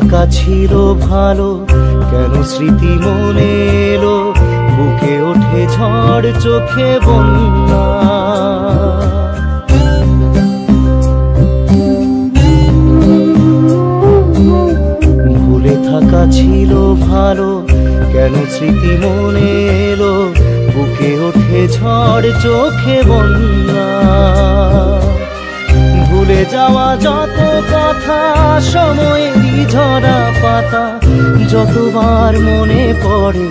থাকা ছিল ভালো, কেন স্মৃতি মনে এলো, বুকে ওঠে ঝড় চোখে বন্যা। ভুলে থাকা ছিল ভালো, কেন স্মৃতি মনে এলো, বুকে ওঠে ঝড় চোখে বন্যা। ভুলে যাওয়া যত কথা সময়েরই ঝরা পাতা, যতবার মনে পড়ে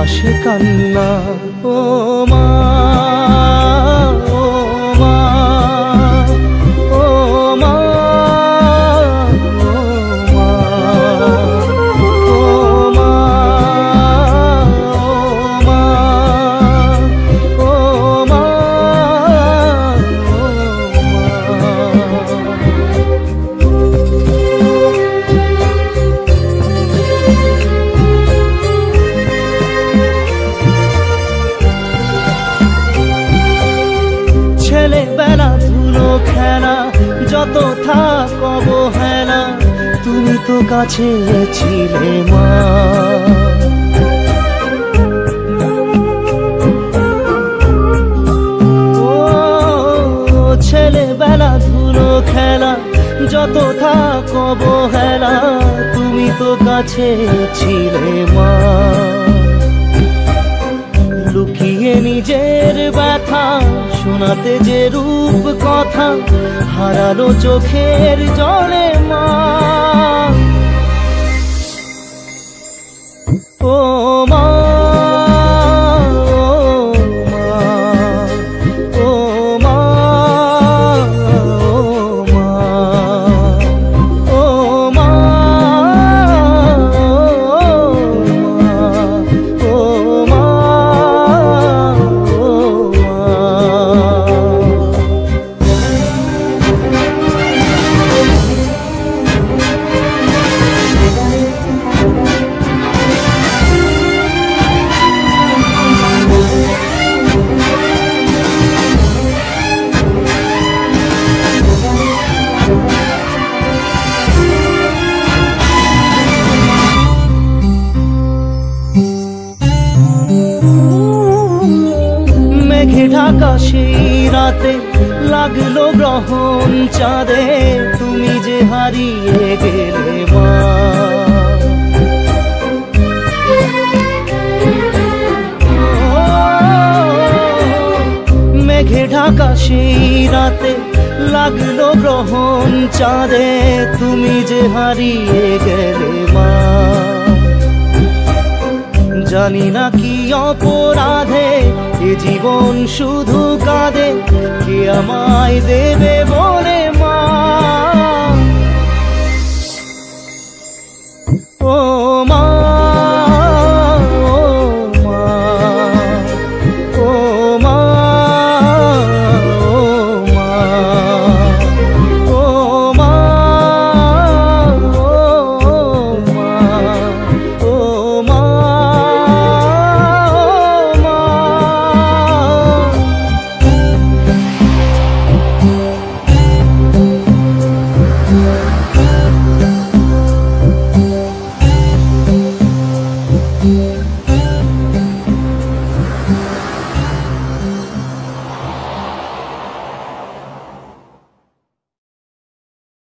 আসে কান্না। ও মা, ও মা, ও মা, ও মা, ও মা, ছেলেবেলা ধুলো খেলা, যত থাক অবহেলা, তুমি তো কাছে ছিলে মা। ও ছেলেবেলা ধুলো খেলা, যত থাক অবহেলা, তুমি তো কাছে ছিলে মা। লুকিয়ে নিজের ব্যথা শোনাতে যে রূপ কথা, হারালো চোখের জলে মা। ও মা, ও মা, ও মা, ও মা, মেঘে ঢাকা সেই রাতে লাগলো গ্রহণ চাঁদে, তুমি যে হারিয়ে গেলে মা। মেঘে ঢাকা সেই রাতে লাগলো গ্রহণ চাঁদে, তুমি যে হারিয়ে গেলে মা। জানি না কি অপরাধে এ জীবন শুধু কাঁদে, কে আমায় দেবে বলে